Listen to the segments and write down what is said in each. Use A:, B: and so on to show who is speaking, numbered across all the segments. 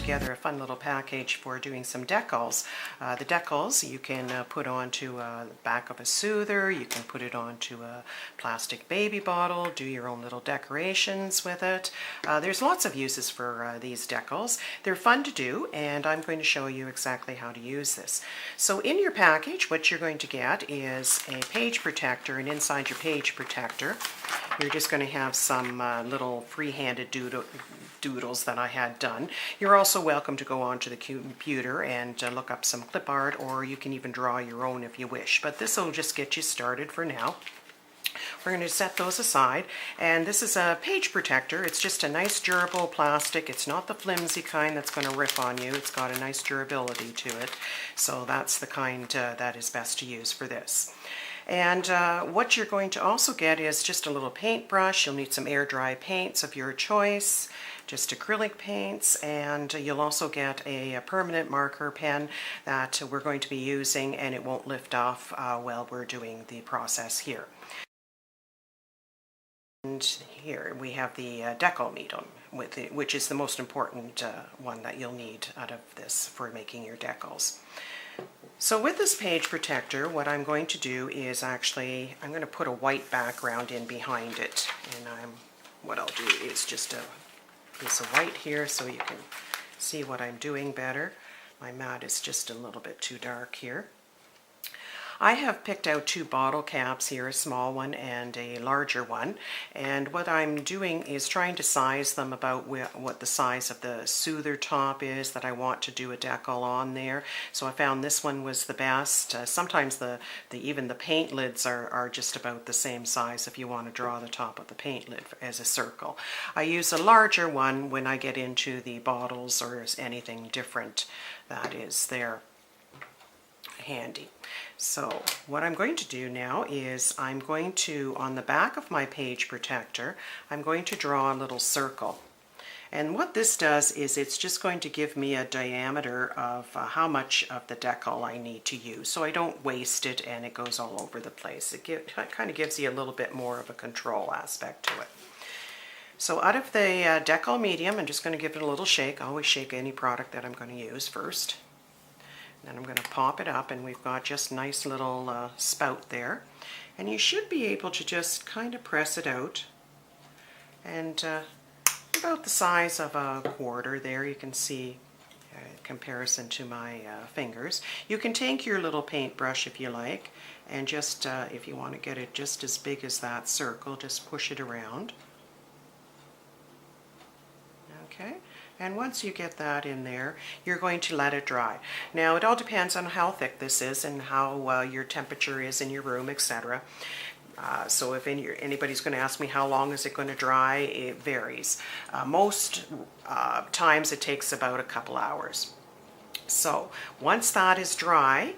A: together a fun little package for doing some decals. The decals you can put onto the back of a soother, you can put it onto a plastic baby bottle, do your own little decorations with it. There's lots of uses for these decals. They're fun to do, and I'm going to show you exactly how to use this. So in your package, what you're going to get is a page protector, and inside your page protector you're just going to have some little free-handed doodles that I had done. You're also welcome to go onto the computer and look up some clip art, or you can even draw your own if you wish. But this will just get you started for now. We're going to set those aside, and this is a page protector. It's just a nice durable plastic. It's not the flimsy kind that's going to rip on you. It's got a nice durability to it, so that's the kind that is best to use for this. And what you're going to also get is just a little paintbrush. You'll need some air dry paints of your choice, just acrylic paints, and you'll also get a permanent marker pen that we're going to be using, and it won't lift off while we're doing the process here. And here we have the decal medium, which is the most important one that you'll need out of this for making your decals. So with this page protector, what I'm going to do is I'm going to put a white background in behind it. And what I'll do is just a piece of white here so you can see what I'm doing better. My mat is just a little bit too dark here. I have picked out two bottle caps here, a small one and a larger one, and what I'm doing is trying to size them about what the size of the soother top is that I want to do a decal on there. So I found this one was the best. Sometimes even the paint lids are just about the same size if you want to draw the top of the paint lid as a circle. I use a larger one when I get into the bottles or anything different that is there handy. So what I'm going to do now is I'm going to, on the back of my page protector, I'm going to draw a little circle. And what this does is it's just going to give me a diameter of how much of the decal I need to use, so I don't waste it and it goes all over the place. It kind of gives you a little bit more of a control aspect to it. So out of the decal medium, I'm just going to give it a little shake. I always shake any product that I'm going to use first. And I'm going to pop it up, and we've got just nice little spout there. And you should be able to just kind of press it out. And about the size of a quarter there, you can see comparison to my fingers. You can take your little paintbrush if you like, and just if you want to get it just as big as that circle, just push it around. Okay. And once you get that in there, you're going to let it dry. Now, it all depends on how thick this is and how your temperature is in your room, etc. So if anybody's going to ask me how long is it going to dry, it varies. Most times it takes about a couple hours. So once that is dry,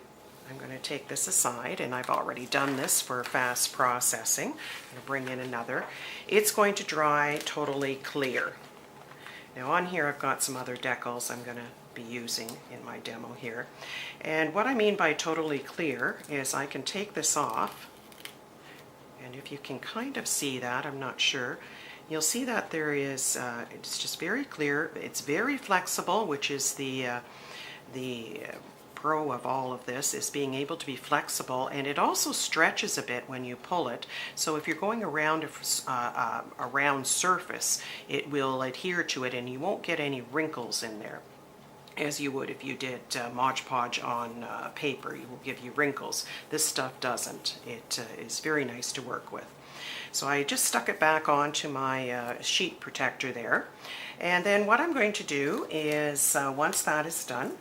A: I'm going to take this aside, and I've already done this for fast processing. I'm going to bring in another. It's going to dry totally clear. Now on here I've got some other decals I'm going to be using in my demo here. And what I mean by totally clear is I can take this off, and if you can kind of see that, I'm not sure, you'll see that there is, it's just very clear, it's very flexible, which is the pro of all of this, is being able to be flexible, and it also stretches a bit when you pull it. So if you're going around a round surface, it will adhere to it, and you won't get any wrinkles in there as you would if you did Mod Podge on paper. It will give you wrinkles. This stuff doesn't. It is very nice to work with. So I just stuck it back onto my sheet protector there. And then what I'm going to do is, once that is done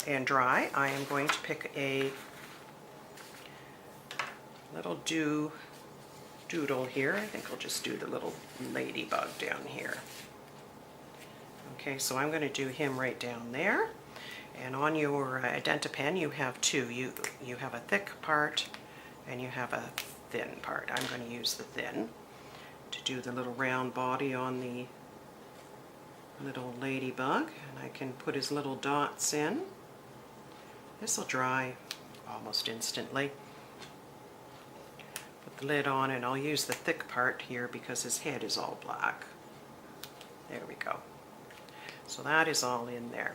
A: and dry, I am going to pick a little doodle here. I think I'll just do the little ladybug down here. Okay, so I'm going to do him right down there. And on your Identi-Pen, you have two. You have a thick part and you have a thin part. I'm going to use the thin to do the little round body on the little ladybug, and I can put his little dots in. This will dry almost instantly. Put the lid on, and I'll use the thick part here because his head is all black. There we go. So that is all in there.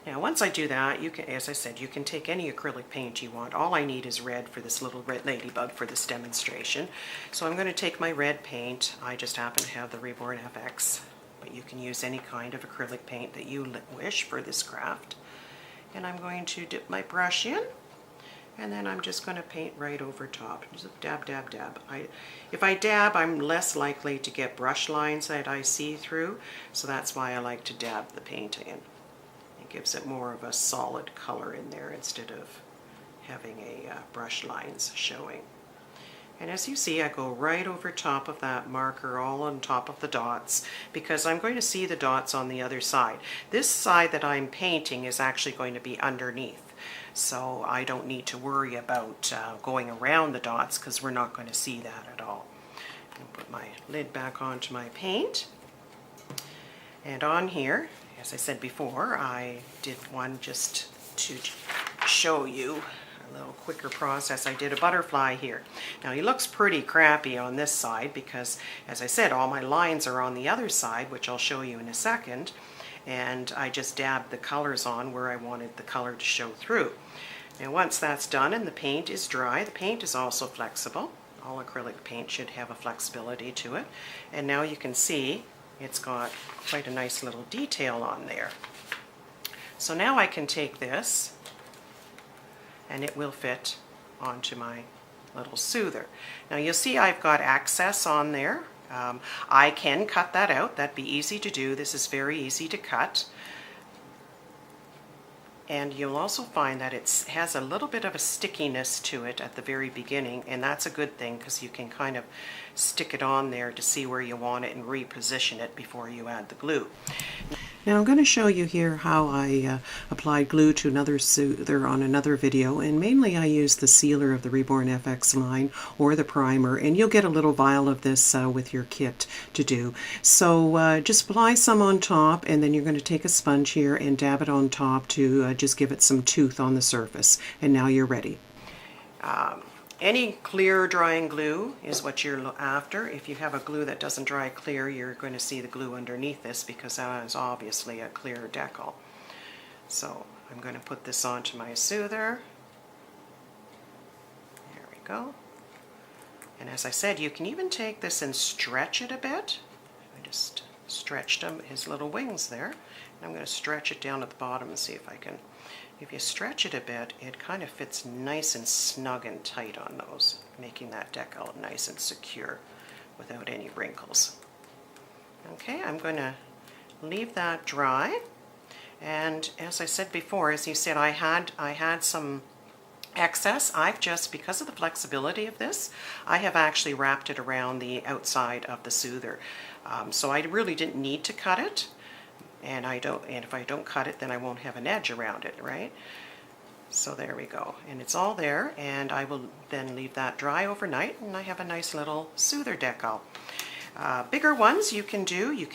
A: Now once I do that, you can, as I said, you can take any acrylic paint you want. All I need is red for this little red ladybug for this demonstration. So I'm going to take my red paint. I just happen to have the Reborn FX, but you can use any kind of acrylic paint that you wish for this craft. And I'm going to dip my brush in, and then I'm just going to paint right over top. Just dab, dab, dab. If I dab, I'm less likely to get brush lines that I see through, so that's why I like to dab the paint in. It gives it more of a solid color in there instead of having a brush lines showing. And as you see, I go right over top of that marker, all on top of the dots, because I'm going to see the dots on the other side. This side that I'm painting is actually going to be underneath, so I don't need to worry about going around the dots because we're not going to see that at all. I'll put my lid back onto my paint. And on here, as I said before, I did one just to show you a little quicker process. I did a butterfly here. Now he looks pretty crappy on this side because, as I said, all my lines are on the other side, which I'll show you in a second, and I just dabbed the colors on where I wanted the color to show through. Now once that's done and the paint is dry, the paint is also flexible. All acrylic paint should have a flexibility to it, and now you can see it's got quite a nice little detail on there. So now I can take this and it will fit onto my little soother. Now you'll see I've got access on there. I can cut that out. That'd be easy to do. This is very easy to cut. And you'll also find that it has a little bit of a stickiness to it at the very beginning, and that's a good thing because you can kind of stick it on there to see where you want it and reposition it before you add the glue. Now I'm going to show you here how I applied glue to another soother on another video, and mainly I use the sealer of the Reborn FX line or the primer, and you'll get a little vial of this with your kit to do. So just apply some on top, and then you're going to take a sponge here and dab it on top to just give it some tooth on the surface, and now you're ready. Any clear drying glue is what you're after. If you have a glue that doesn't dry clear, you're going to see the glue underneath this because that is obviously a clear decal. So I'm going to put this onto my soother. There we go. And as I said, you can even take this and stretch it a bit. I just stretched his little wings there. And I'm going to stretch it down at the bottom and see if I can. If you stretch it a bit, it kind of fits nice and snug and tight on those, making that decal nice and secure without any wrinkles. Okay, I'm going to leave that dry. And as I said before, as you said, I had some excess. I've just, because of the flexibility of this, I have actually wrapped it around the outside of the soother. So I really didn't need to cut it. And if I don't cut it, then I won't have an edge around it, right? So there we go. And it's all there, and I will then leave that dry overnight, and I have a nice little soother decal. Bigger ones you can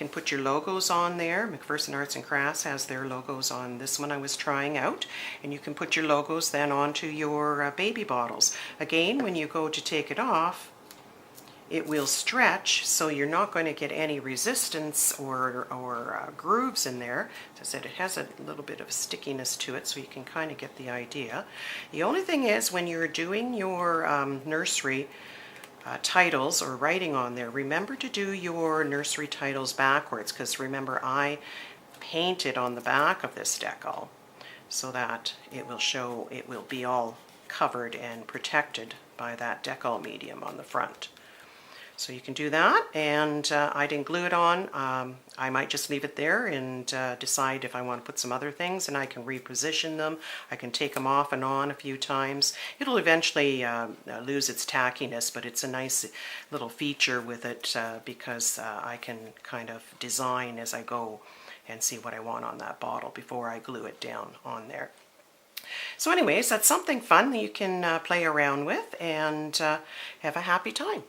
A: put your logos on there. McPherson Arts and Crafts has their logos on this one I was trying out, and you can put your logos then onto your baby bottles. Again, when you go to take it off, it will stretch, so you're not going to get any resistance or grooves in there. As I said, it has a little bit of stickiness to it, so you can kind of get the idea. The only thing is, when you're doing your nursery titles or writing on there, remember to do your nursery titles backwards, because remember I painted on the back of this decal so that it will be all covered and protected by that decal medium on the front. So you can do that, and I didn't glue it on. I might just leave it there and decide if I want to put some other things, and I can reposition them. I can take them off and on a few times. It'll eventually lose its tackiness, but it's a nice little feature with it because I can kind of design as I go and see what I want on that bottle before I glue it down on there. So anyways, that's something fun that you can play around with and have a happy time.